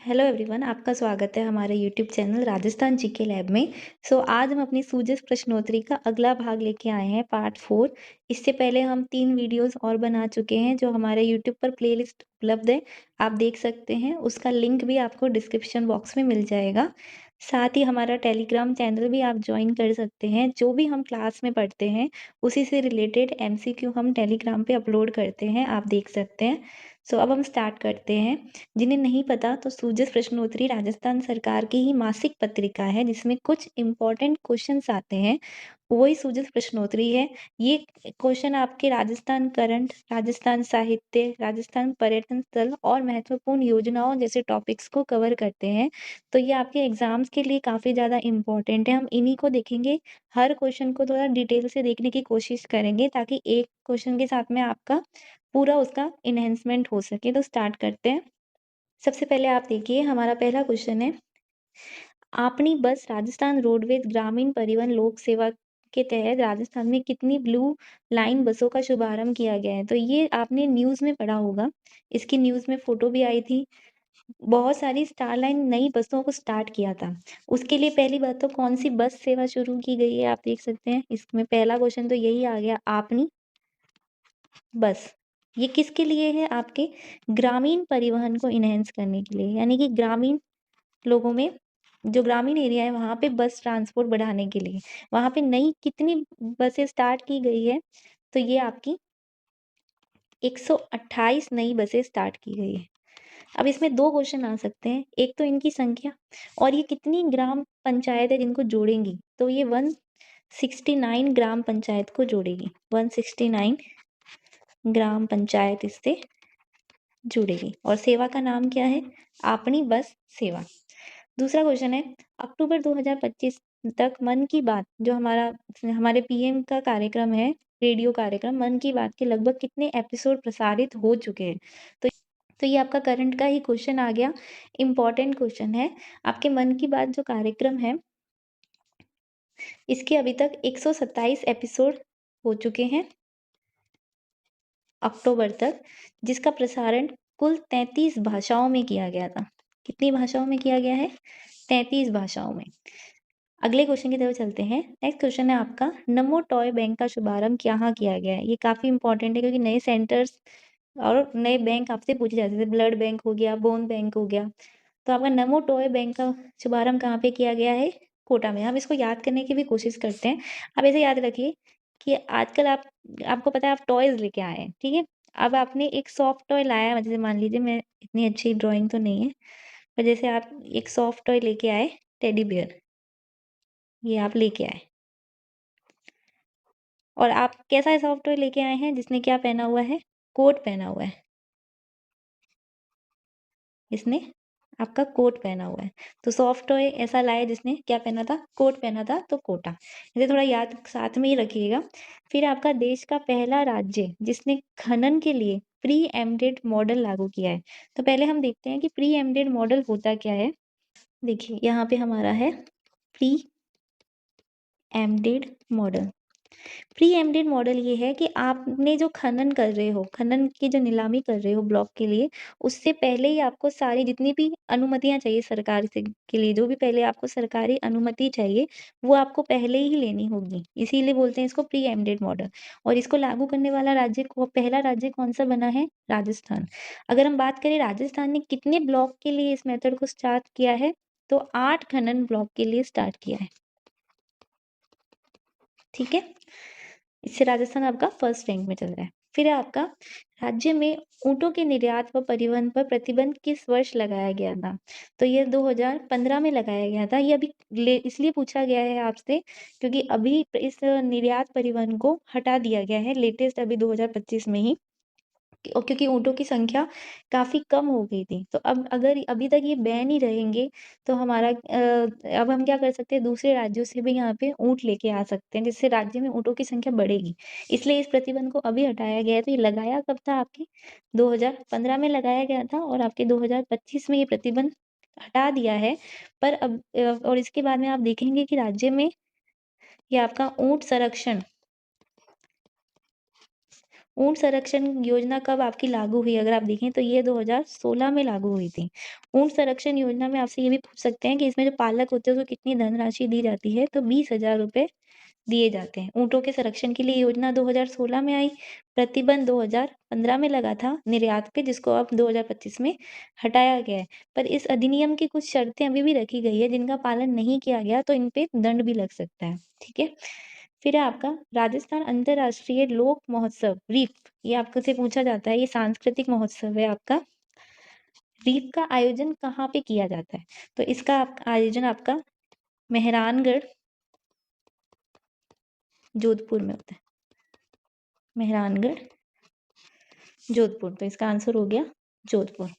Hello everyone, आपका स्वागत है हमारे YouTube channel Rajasthan GK lab में। आज हम अपनी सूझबूझ प्रश्नोत्तरी का अगला भाग लेके आए हैं, पार्ट 4। इससे पहले हम 3 वीडियोस और बना चुके हैं जो हमारे यूट्यूब पर प्लेलिस्ट उपलब्ध है, आप देख सकते हैं। उसका लिंक भी आपको डिस्क्रिप्शन बॉक्स में मिल जाएगा। साथ ही हमारा टेलीग्राम चैनल भी आप ज्वाइन कर सकते हैं। जो भी हम क्लास में पढ़ते हैं उसी से रिलेटेड एमसीक्यू हम टेलीग्राम पे अपलोड करते हैं, आप देख सकते हैं। अब हम स्टार्ट करते हैं। जिन्हें नहीं पता तो सूझबूझ प्रश्नोत्तरी राजस्थान सरकार की ही मासिक पत्रिका है जिसमें कुछ इम्पोर्टेंट क्वेश्चंस आते हैं, वही सूझबूझ प्रश्नोत्तरी है। ये क्वेश्चन आपके राजस्थान करंट, राजस्थान साहित्य, राजस्थान पर्यटन स्थल और महत्वपूर्ण योजनाओं जैसे टॉपिक्स को कवर करते हैं। तो ये आपके एग्जाम्स के लिए काफ़ी ज़्यादा इम्पोर्टेंट है। हम इन्हीं को देखेंगे, हर क्वेश्चन को थोड़ा डिटेल से देखने की कोशिश करेंगे ताकि एक क्वेश्चन के साथ में आपका पूरा उसका इन्हेंसमेंट हो सके। तो स्टार्ट करते हैं। सबसे पहले आप देखिए, हमारा पहला क्वेश्चन है, आपनी बस राजस्थान रोडवेज ग्रामीण परिवहन लोक सेवा के तहत राजस्थान में कितनी ब्लू लाइन बसों का शुभारंभ किया गया है? तो ये आपने न्यूज़ में पढ़ा होगा, इसकी न्यूज़ में फोटो भी आई थी। बहुत सारी स्टार लाइन नई बसों को स्टार्ट किया था। उसके लिए पहली बात तो कौन सी बस सेवा शुरू की गई है, आप देख सकते हैं। इसमें पहला क्वेश्चन तो यही आ गया, आपनी बस। ये किसके लिए है? आपके ग्रामीण परिवहन को इनहेंस करने के लिए, यानी कि ग्रामीण लोगों में, जो ग्रामीण एरिया है वहाँ पे बस ट्रांसपोर्ट बढ़ाने के लिए वहाँ पे नई कितनी बसें स्टार्ट की गई है? तो ये आपकी 128 नई बसें स्टार्ट की गई है। अब इसमें 2 क्वेश्चन आ सकते हैं, एक तो इनकी संख्या और ये कितनी ग्राम पंचायत है जिनको जोड़ेंगी। तो ये 169 ग्राम पंचायत को जोड़ेगी, 169 ग्राम पंचायत इससे जुड़ेगी। और सेवा का नाम क्या है? आपनी बस सेवा। दूसरा क्वेश्चन है, अक्टूबर 2025 तक मन की बात, जो हमारे पीएम का कार्यक्रम है, रेडियो कार्यक्रम मन की बात के लगभग कितने एपिसोड प्रसारित हो चुके हैं? तो ये आपका करंट का ही क्वेश्चन आ गया, इम्पोर्टेंट क्वेश्चन है। आपके मन की बात जो कार्यक्रम है, इसके अभी तक 127 एपिसोड हो चुके हैं अक्टूबर तक, जिसका प्रसारण कुल 33 भाषाओं में किया गया था। कितनी भाषाओं में किया गया है? 33 भाषाओं में। अगले क्वेश्चन की तरफ चलते हैं। नेक्स्ट क्वेश्चन है आपका, नमो टॉय बैंक का शुभारंभ कहाँ किया गया है? ये काफी इंपॉर्टेंट है क्योंकि नए सेंटर्स और नए बैंक आपसे पूछे जाते थे। ब्लड बैंक हो गया, बोन बैंक हो गया। तो आपका नमो टॉय बैंक का शुभारंभ कहाँ पे किया गया है? कोटा में। हम इसको याद करने की भी कोशिश करते हैं। आप ऐसे याद रखिए कि आजकल आपको पता है आप टॉयज लेके आए हैं, ठीक है। अब आपने एक सॉफ्ट टॉय लाया, जैसे मान लीजिए, मैं इतनी अच्छी ड्राइंग तो नहीं है, पर जैसे आप एक सॉफ्ट टॉय लेके आए, टेडी बियर, ये आप लेके आए, और आप कैसा सॉफ्ट टॉय लेके आए हैं जिसने क्या पहना हुआ है? कोट पहना हुआ है। इसने आपका कोट पहना हुआ है। तो सॉफ्ट टॉय ऐसा लाया जिसने क्या पहना था? कोट पहना था, तो कोटा। इसे थोड़ा याद साथ में ही रखिएगा। फिर आपका देश का पहला राज्य जिसने खनन के लिए प्री एम्प्टेड मॉडल लागू किया है। तो पहले हम देखते हैं कि प्री एम्प्टेड मॉडल होता क्या है। देखिए यहाँ पे हमारा है pre emptied model. Pre emptied model ये है कि आपने जो खनन कर रहे हो, खनन की जो नीलामी कर रहे हो ब्लॉक के लिए, उससे पहले ही आपको सारी जितनी भी अनुमतियाँ चाहिए सरकार से के लिए, जो भी पहले आपको सरकारी अनुमति चाहिए, वो आपको पहले ही लेनी होगी। इसीलिए बोलते हैं इसको प्री एम्प्टेड मॉडल। और इसको लागू करने वाला पहला राज्य कौन-सा बना है? राजस्थान। अगर हम बात करें राजस्थान ने कितने ब्लॉक के लिए इस मेथड को स्टार्ट किया है, तो 8 खनन ब्लॉक के लिए स्टार्ट किया है। ठीक है? इससे राजस्थान आपका फर्स्ट रैंक में चल रहा है। फिर है आपका, राज्य में ऊँटों के निर्यात व परिवहन पर प्रतिबंध किस वर्ष लगाया गया था? तो ये 2015 में लगाया गया था। ये अभी इसलिए पूछा गया है आपसे क्योंकि अभी इस निर्यात परिवहन को हटा दिया गया है, लेटेस्ट अभी 2025 में ही। और क्योंकि ऊँटों की संख्या काफ़ी कम हो गई थी। तो अब अगर अभी तक ये बैन ही रहेंगे तो अब हम क्या कर सकते हैं, दूसरे राज्यों से भी यहाँ पे ऊँट लेके आ सकते हैं, जिससे राज्य में ऊँटों की संख्या बढ़ेगी। इसलिए इस प्रतिबंध को अभी हटाया गया है। तो ये लगाया कब था आपके? 2015 में लगाया गया था, और आपके 2025 में ये प्रतिबंध हटा दिया है। पर और इसके बाद में आप देखेंगे कि राज्य में ये आपका ऊँट संरक्षण ऊँट संरक्षण योजना कब आपकी लागू हुई? अगर आप देखें तो ये 2016 में लागू हुई थी। ऊँट संरक्षण योजना में आपसे ये भी पूछ सकते हैं कि इसमें जो पालक होते हैं उसको कितनी धनराशि दी जाती है? तो 20,000 रुपए दिए जाते हैं। ऊँटों के संरक्षण के लिए योजना 2016 में आई, प्रतिबंध 2015 में लगा था निर्यात पे, जिसको अब 2025 में हटाया गया है। पर इस अधिनियम की कुछ शर्तें अभी भी रखी गई है, जिनका पालन नहीं किया गया तो इन पे दंड भी लग सकता है, ठीक है? फिर है आपका राजस्थान अंतर्राष्ट्रीय लोक महोत्सव रीफ, ये आपको से पूछा जाता है, ये सांस्कृतिक महोत्सव है आपका। रीफ का आयोजन कहाँ पे किया जाता है? तो इसका आयोजन आपका मेहरानगढ़, जोधपुर में होता है। मेहरानगढ़, जोधपुर, तो इसका आंसर हो गया जोधपुर।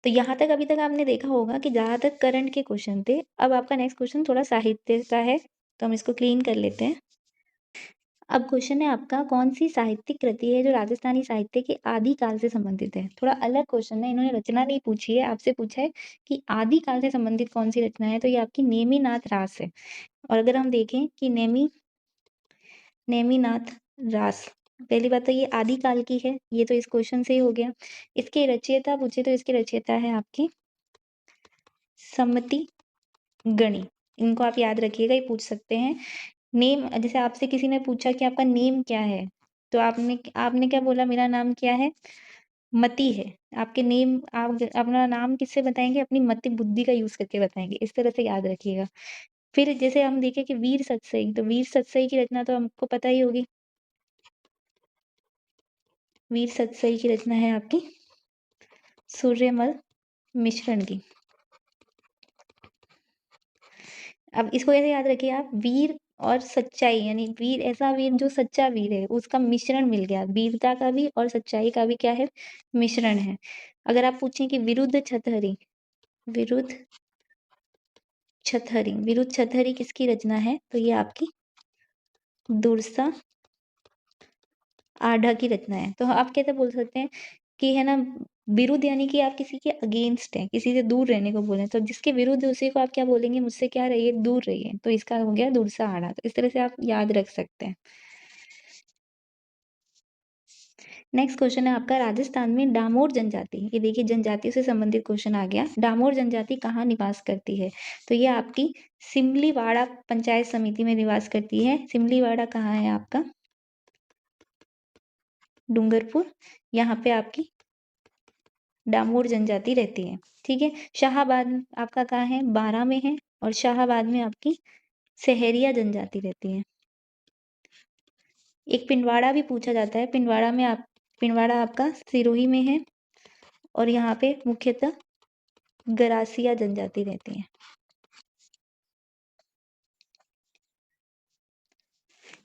तो यहाँ तक अभी तक आपने देखा होगा कि ज़्यादातर करंट के क्वेश्चन थे। अब आपका नेक्स्ट क्वेश्चन थोड़ा साहित्य का है, तो हम इसको क्लीन कर लेते हैं। अब क्वेश्चन है आपका, कौन सी साहित्यिक कृति है जो राजस्थानी साहित्य के आदिकाल से संबंधित है? थोड़ा अलग क्वेश्चन है, इन्होंने रचना नहीं पूछी है, आपसे पूछा है कि आदिकाल से संबंधित कौन सी रचना है, तो ये आपकी नेमिनाथ रास है। और अगर हम देखें कि नेमिनाथ रास, पहली बात तो ये आदिकाल की है, ये तो इस क्वेश्चन से ही हो गया। इसके रचयिता पूछे तो इसके रचयिता है आपके सम्मति गणी, इनको आप याद रखिएगा, ये पूछ सकते हैं। नेम, जैसे आपसे किसी ने पूछा कि आपका नेम क्या है, तो आपने आपने क्या बोला? मेरा नाम क्या है? मति है। आपके नेम, आप अपना नाम किससे बताएँगे? अपनी मति बुद्धि का यूज़ करके बताएँगे। इस तरह से याद रखिएगा। फिर जैसे हम देखें कि वीर सतसई, तो वीर सतसई की रचना तो हमको पता ही होगी। वीर सतसई की रचना है आपकी सूर्यमल मिश्रण की। अब इसको ऐसे याद रखिए आप, वीर और सच्चाई, यानी वीर, ऐसा वीर जो सच्चा वीर है, उसका मिश्रण मिल गया। वीरता का भी और सच्चाई का भी क्या है? मिश्रण है। अगर आप पूछें कि विरुद्ध छतहरी, विरुद्ध छतहरी, विरुद्ध छतहरी किसकी रचना है? तो ये आपकी दुर्सा आढ़ा की रचना है। तो आप कैसे बोल सकते हैं कि है ना, विरुद्ध यानी कि आप किसी के अगेंस्ट हैं, किसी से दूर रहने को बोल रहे हैं, तो जिसके विरुद्ध उसी को आप क्या बोलेंगे? मुझसे क्या रहिए, दूर रहिए। तो इसका हो गया दुर्सा आढ़ा। तो इस तरह से आप याद रख सकते हैं। नेक्स्ट क्वेश्चन है आपका, राजस्थान में डामोर जनजाति, ये देखिए जनजाति से संबंधित क्वेश्चन आ गया। डामोर जनजाति कहाँ निवास करती है? तो ये आपकी सिमलीवाड़ा पंचायत समिति में निवास करती है। सिमलीवाड़ा कहाँ है आपका? डूंगरपुर, यहाँ पे आपकी डामोर जनजाति रहती है, ठीक है। शाहाबाद आपका कहाँ है? बारां में है। और शाहाबाद में आपकी सहरिया जनजाति रहती है। एक पिंडवाड़ा भी पूछा जाता है, पिंडवाड़ा आपका सिरोही में है। और यहाँ पे मुख्यतः गरासिया जनजाति रहती है।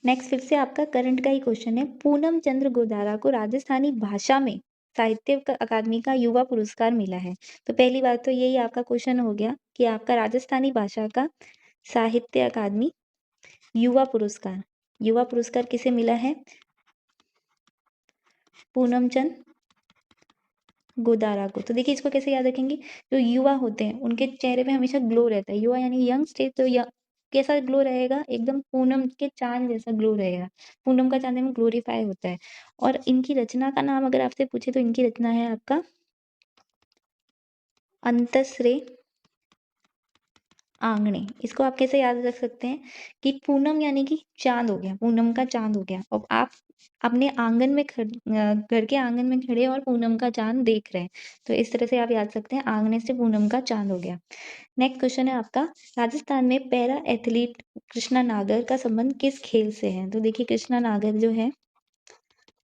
नेक्स्ट फिर से आपका करंट का ही क्वेश्चन है, पूनम चंद्र गोदारा को राजस्थानी भाषा में साहित्य अकादमी का युवा पुरस्कार मिला है। तो पहली बात तो यही आपका क्वेश्चन हो गया कि आपका राजस्थानी भाषा का साहित्य अकादमी युवा पुरस्कार किसे मिला है? पूनम चंद गोदारा को। तो देखिए इसको कैसे याद रखेंगे, जो युवा होते हैं उनके चेहरे पे हमेशा ग्लो रहता है। युवा यानी यंग स्टेज, तो कैसा ग्लो रहेगा? एकदम पूनम के चांद जैसा ग्लो रहेगा। पूनम का चांद में ग्लोरीफाई होता है। और इनकी रचना का नाम अगर आपसे पूछे तो इनकी रचना है आपका अंतसरे आंगणे। इसको आप कैसे याद रख सकते हैं कि पूनम यानी कि चांद हो गया, पूनम का चांद हो गया। और आप अपने आंगन में घर के आंगन में खड़े और पूनम का चांद देख रहे हैं, तो इस तरह से आप याद सकते हैं, आंगने से पूनम का चांद हो गया। नेक्स्ट क्वेश्चन है आपका, राजस्थान में पैरा एथलीट कृष्णा नागर का संबंध किस खेल से है? तो देखिए कृष्णा नागर जो है,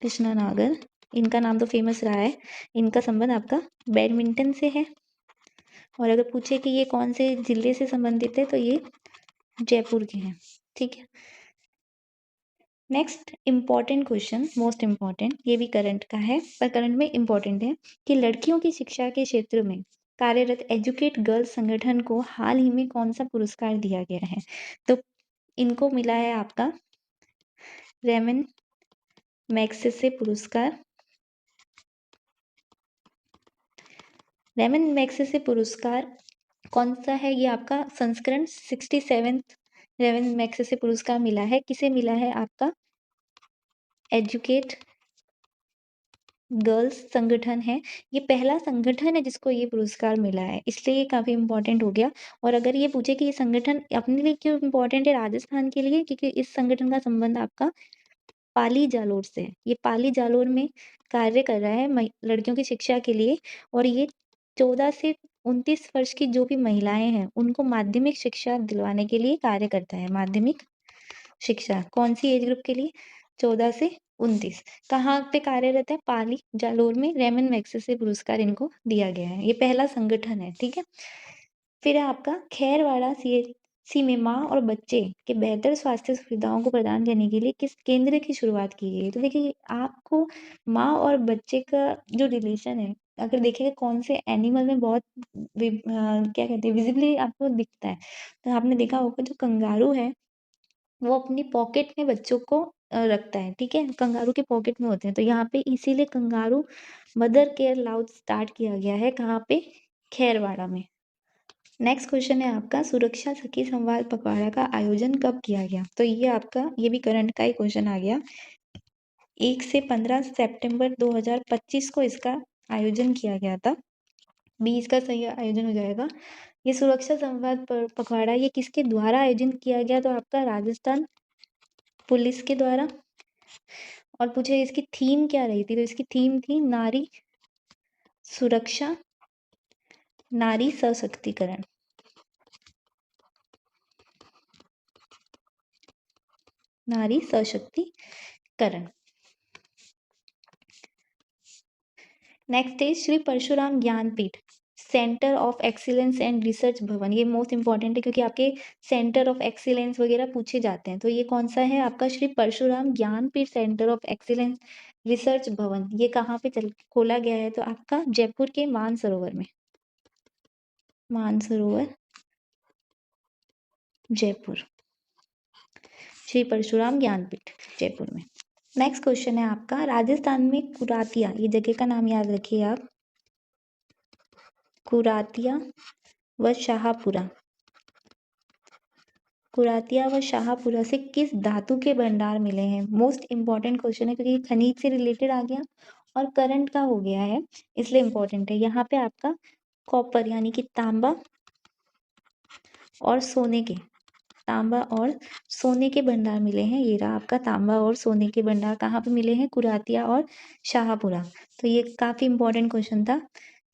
कृष्णा नागर, इनका नाम तो फेमस रहा है, इनका संबंध आपका बैडमिंटन से है। और अगर पूछे कि ये कौन से जिले से संबंधित है, तो ये जयपुर के हैं, ठीक है। Next important question, most important, ये भी करंट का है पर करंट में इंपॉर्टेंट है कि लड़कियों की शिक्षा के क्षेत्र में कार्यरत एजुकेट गर्ल्स संगठन को हाल ही में कौन सा पुरस्कार दिया गया है? तो इनको मिला है आपका रेमन मैग्सेसे पुरस्कार। रेमन मैग्सेसे पुरस्कार कौन सा है? ये आपका संस्करण 67th रेमन मैग्सेसे पुरस्कार मिला है। किसे मिला है? आपका एजुकेट गर्ल्स संगठन है। ये पहला संगठन है जिसको ये पुरस्कार मिला है, इसलिए ये काफ़ी इम्पोर्टेंट हो गया। और अगर ये पूछे कि ये संगठन अपने लिए क्यों इम्पोर्टेंट है राजस्थान के लिए, क्योंकि इस संगठन का संबंध आपका पाली जालोर से है। ये पाली जालोर में कार्य कर रहा है लड़कियों की शिक्षा के लिए। और ये 14 से 29 वर्ष की जो भी महिलाएं हैं उनको माध्यमिक शिक्षा दिलवाने के लिए कार्य करता है। माध्यमिक शिक्षा कौन सी एज ग्रुप के लिए? 14 से 29। कहाँ पे कार्यरत है? पाली जालोर में। रेमन मैग्सेसे पुरस्कार इनको दिया गया है। ये पहला संगठन है, ठीक है। फिर है आपका खैरवाड़ा सीएचसी में माँ और बच्चे के बेहतर स्वास्थ्य सुविधाओं को प्रदान करने के लिए किस केंद्र की शुरुआत की गई है? तो देखिए आपको माँ और बच्चे का जो रिलेशन है, अगर देखेंगे कौन से एनिमल में बहुत क्या कहते हैं विजिबली आपको दिखता है, तो आपने देखा होगा जो कंगारू है वो अपनी पॉकेट में बच्चों को रखता है, ठीक है। कंगारू के पॉकेट में होते हैं, तो यहाँ पे इसीलिए kangaroo mother care loud start किया गया है। कहाँ पे? खैरवाड़ा में। नेक्स्ट क्वेश्चन है आपका सुरक्षा सखी संवाद पखवाड़ा का आयोजन कब किया गया? तो ये आपका ये भी करंट का ही क्वेश्चन आ गया। 1 से 15 सितंबर 2025 को इसका आयोजन किया गया था। 20 का सही आयोजन हो जाएगा। ये सुरक्षा संवाद पखवाड़ा ये किसके द्वारा आयोजन किया गया? तो आपका राजस्थान पुलिस के द्वारा। और पूछे इसकी थीम क्या रही थी? तो इसकी थीम थी नारी सुरक्षा, नारी सशक्तिकरण। नारी सशक्तिकरण। नेक्स्ट है Shri Parshuram Gyanpeeth centre of excellence and research Bhavan. ये मोस्ट इंपॉर्टेंट है क्योंकि आपके सेंटर ऑफ एक्सीलेंस वगैरह पूछे जाते हैं। तो ये कौन सा है आपका? Shri Parshuram Gyanpeeth centre of excellence research Bhavan. ये कहाँ पे खोला गया है? तो आपका जयपुर के मानसरोवर में। मानसरोवर जयपुर। श्री परशुराम ज्ञानपीठ जयपुर में। नेक्स्ट क्वेश्चन है आपका राजस्थान में कुरातिया ये जगह का नाम याद रखिए आप। कुरातिया व शाहपुरा। कुरातिया व शाहपुरा से किस धातु के भंडार मिले हैं? मोस्ट इंपॉर्टेंट क्वेश्चन है क्योंकि खनिज से रिलेटेड आ गया और करंट का हो गया है, इसलिए इंपॉर्टेंट है। यहाँ पे आपका कॉपर यानी कि तांबा और सोने के तांबा और सोने के भंडार मिले हैं। ये रहा आपका तांबा और सोने के भंडार कहाँ पे मिले हैं? कुरातिया और शाहपुरा। तो ये काफी इंपॉर्टेंट क्वेश्चन था।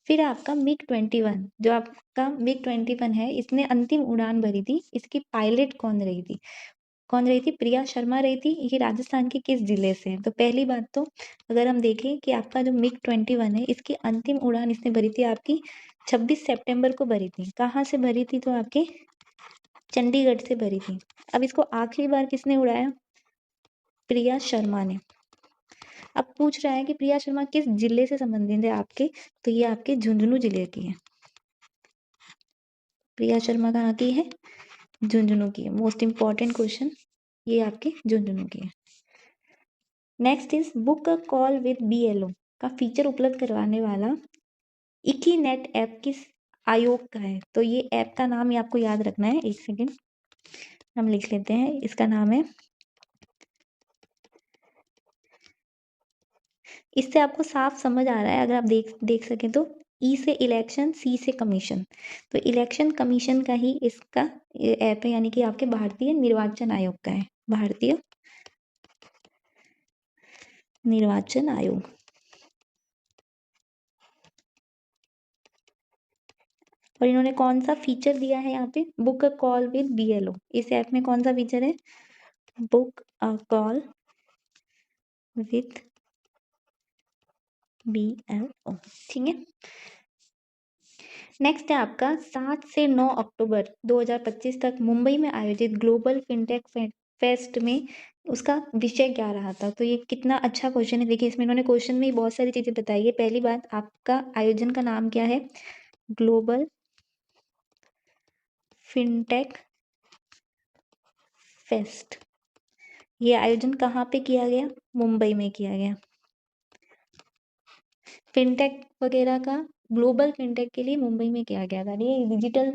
फिर आपका मिग-21 जो आपका मिग-21 है इसने अंतिम उड़ान भरी थी। इसकी पायलट कौन रही थी? कौन रही थी? प्रिया शर्मा रही थी। ये राजस्थान के किस जिले से है? तो पहली बात तो अगर हम देखें कि आपका जो मिग-21 है इसकी अंतिम उड़ान इसने भरी थी आपकी 26 सितंबर को भरी थी। कहाँ से भरी थी? तो आपके चंडीगढ़ से भरी थी। अब इसको आखिरी बार किसने उड़ाया? प्रिया शर्मा ने। अब पूछ रहा है कि प्रिया शर्मा किस जिले से संबंधित है आपके? तो ये आपके झुंझुनू जिले की है। प्रिया शर्मा कहाँ की है? झुंझुनू की है। मोस्ट इंपॉर्टेंट क्वेश्चन ये आपके झुंझुनू की है। Next is book a call with BLO का फीचर उपलब्ध करवाने वाला इकीनेट ऐप किस आयोग का है? तो ये ऐप का नाम ही आपको याद रखना है। एक सेकेंड हम लिख लेते हैं। इसका नाम है, इससे आपको साफ समझ आ रहा है अगर आप देख सकें तो। ई से इलेक्शन, सी से कमीशन। तो इलेक्शन कमीशन का ही इसका ऐप है यानी कि आपके भारतीय निर्वाचन आयोग का है। भारतीय निर्वाचन आयोग। और इन्होंने कौन सा फीचर दिया है यहाँ पे? Book a call with BLO। इस ऐप में कौन सा फीचर है? Book a call with BLO, ठीक है। नेक्स्ट है आपका 7 से 9 अक्टूबर 2025 तक मुंबई में आयोजित ग्लोबल फिनटेक फेस्ट में उसका विषय क्या रहा था? तो ये कितना अच्छा क्वेश्चन है। देखिए इसमें इन्होंने क्वेश्चन में ही बहुत सारी चीजें बताई है। पहली बात आपका आयोजन का नाम क्या है? Global fintech fest. ये आयोजन कहाँ पे किया गया? मुंबई में किया गया। फिनटेक वगैरह का ग्लोबल फिनटेक के लिए मुंबई में किया गया था। ये डिजिटल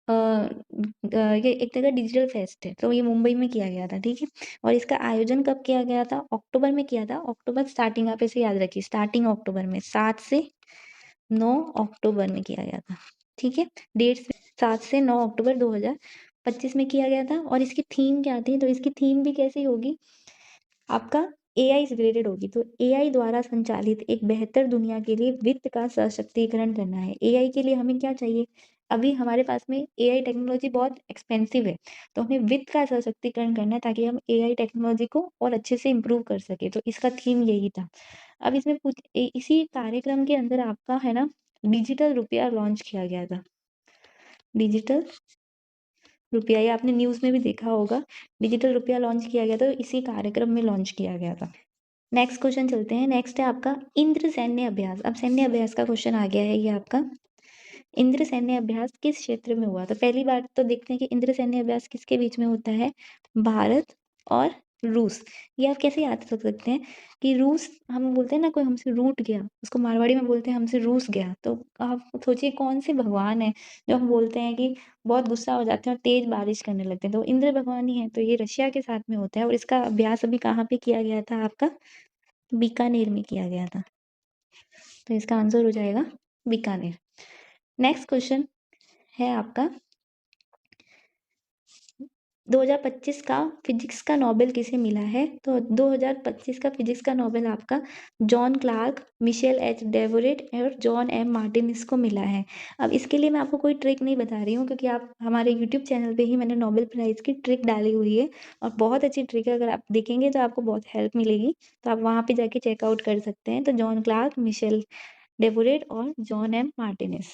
ये एक तरह का डिजिटल फेस्ट है, तो ये मुंबई में किया गया था, ठीक है। और इसका आयोजन कब किया गया था? अक्टूबर में किया था। अक्टूबर स्टार्टिंग, आप इसे याद रखिए, स्टार्टिंग अक्टूबर में 7 से 9 अक्टूबर में किया गया था, ठीक है। डेट्स 7 से 9 अक्टूबर 2025 में किया गया था। और इसकी थीम क्या थी? तो इसकी थीम भी कैसी होगी आपका? एआई से रिलेटेड होगी। तो एआई द्वारा संचालित एक बेहतर दुनिया के लिए वित्त का सशक्तिकरण करना है। एआई के लिए हमें क्या चाहिए? अभी हमारे पास में एआई टेक्नोलॉजी बहुत एक्सपेंसिव है, तो हमें वित्त का सशक्तिकरण करना है ताकि हम एआई टेक्नोलॉजी को और अच्छे से इम्प्रूव कर सके। तो इसका थीम यही था। अब इसमें इसी कार्यक्रम के अंदर आपका है ना, डिजिटल रुपया लॉन्च किया गया था। डिजिटल रुपया, ये आपने न्यूज़ में भी देखा होगा, डिजिटल रुपया लॉन्च किया गया था, तो इसी कार्यक्रम में लॉन्च किया गया था। नेक्स्ट क्वेश्चन चलते हैं। नेक्स्ट है आपका इंद्र सैन्य अभ्यास। अब सैन्य अभ्यास का क्वेश्चन आ गया है ये आपका। इंद्र सैन्य अभ्यास किस क्षेत्र में हुआ? तो पहली बात तो देखते हैं कि इंद्र सैन्य अभ्यास किसके बीच में होता है? भारत और रूस। ये आप कैसे याद रख सकते हैं कि रूस, हम बोलते हैं ना कोई हमसे रूठ गया, उसको मारवाड़ी में बोलते हैं हमसे रूस गया। तो आप सोचिए कौन से भगवान है जो हम बोलते हैं कि बहुत गुस्सा हो जाते हैं और तेज बारिश करने लगते हैं, तो इंद्र भगवान ही है। तो ये रशिया के साथ में होता है और इसका अभ्यास अभी कहाँ पे किया गया था आपका? बीकानेर में किया गया था। तो इसका आंसर हो जाएगा बीकानेर। नेक्स्ट क्वेश्चन है आपका 2025 का फिजिक्स का नोबेल किसे मिला है? तो 2025 का फिजिक्स का नोबेल आपका जॉन क्लार्क, मिशेल एच डेवोरेट और जॉन एम मार्टिनिस को मिला है। अब इसके लिए मैं आपको कोई ट्रिक नहीं बता रही हूँ, क्योंकि आप हमारे यूट्यूब चैनल पे ही मैंने नोबेल प्राइज़ की ट्रिक डाली हुई है और बहुत अच्छी ट्रिक है। अगर आप देखेंगे तो आपको बहुत हेल्प मिलेगी, तो आप वहाँ पे जाके चेकआउट कर सकते हैं। तो जॉन क्लार्क, मिशेल डेवोरेट और John M Martinis.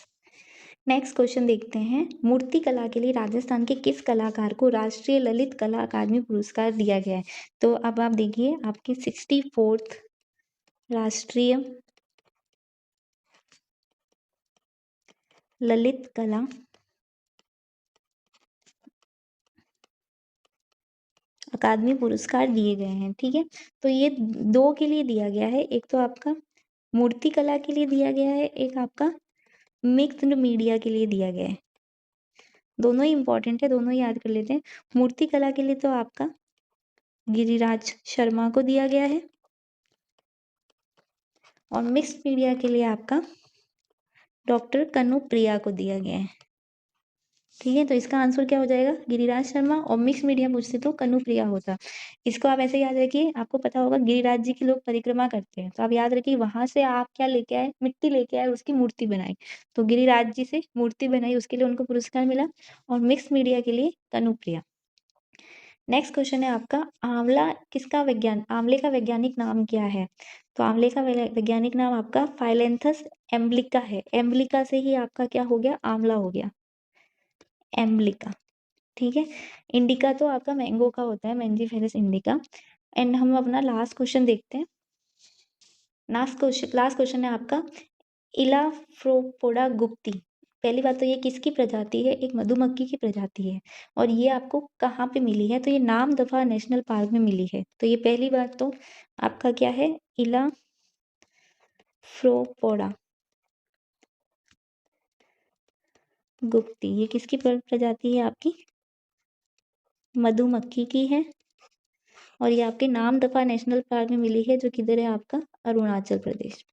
Next question देखते हैं। मूर्ति कला के लिए राजस्थान के किस कलाकार को राष्ट्रीय ललित कला अकादमी पुरस्कार दिया गया है? तो अब आप देखिए, आपकी 64th राष्ट्रीय ललित कला अकादमी पुरस्कार दिए गए हैं, ठीक है। तो ये 2 के लिए दिया गया है, एक तो आपका मूर्ति कला के लिए दिया गया है, एक आपका मिक्स्ड मीडिया के लिए दिया गया है। दोनों ही इंपॉर्टेंट है, दोनों ही याद कर लेते हैं। मूर्ति कला के लिए तो आपका गिरिराज शर्मा को दिया गया है और मिक्स्ड मीडिया के लिए आपका डॉक्टर कनुप्रिया को दिया गया है, ठीक है। तो इसका आंसर क्या हो जाएगा? गिरिराज शर्मा। और मिक्स मीडिया पूछते तो कनुप्रिया होता। इसको आप ऐसे याद रखिए, आपको पता होगा गिरिराज जी की लोग परिक्रमा करते हैं, तो आप याद रखिए वहां से आप क्या लेके आए? मिट्टी लेके आए, उसकी मूर्ति बनाई। तो गिरिराज जी से मूर्ति बनाई, उसके लिए उनको पुरस्कार मिला। और मिक्स मीडिया के लिए कनुप्रिया। नेक्स्ट क्वेश्चन है आपका, आंवले का वैज्ञानिक नाम क्या है? तो आंवले का वैज्ञानिक नाम आपका फाइलेंथस एम्ब्लिका है। एम्ब्लिका से ही आपका क्या हो गया? आंवला हो गया, एम्ब्लिका, ठीक है। इंडिका तो आपका मैंगो का होता है, मैंजीफेरस इंडिका। एंड हम अपना लास्ट क्वेश्चन देखते हैं। लास्ट क्वेश्चन है आपका इलाफ्रोपोडा गुप्ती। पहली बात तो ये किसकी प्रजाति है? एक मधुमक्खी की प्रजाति है। और ये आपको कहाँ पे मिली है? तो ये नामदफा नेशनल पार्क में मिली है। तो ये पहली बात तो आपका क्या है? इलाफ्रोपोडा गुप्ती, ये किसकी प्रजाति है? आपकी मधुमक्खी की है। और ये आपके नामदफा नेशनल पार्क में मिली है, जो किधर है आपका? अरुणाचल प्रदेश,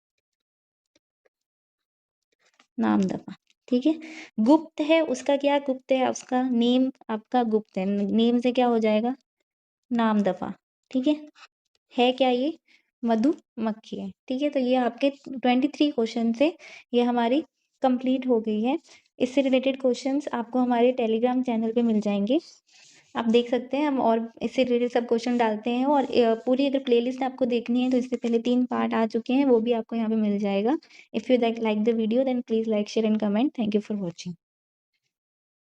नामदफा, ठीक है। गुप्त है, उसका क्या गुप्त है? उसका नेम आपका गुप्त है, नेम से क्या हो जाएगा? नामदफा, ठीक है क्या ये? मधुमक्खी है, ठीक है। तो ये आपके 23 क्वेश्चन से ये हमारी कंप्लीट हो गई है। इससे रिलेटेड क्वेश्चंस आपको हमारे टेलीग्राम चैनल पे मिल जाएंगे, आप देख सकते हैं। हम और इससे रिलेटेड सब क्वेश्चन डालते हैं। और पूरी अगर प्लेलिस्ट आपको देखनी है तो इससे पहले 3 पार्ट आ चुके हैं, वो भी आपको यहाँ पे मिल जाएगा। If you like the video then please like share and comment. Thank you for watching.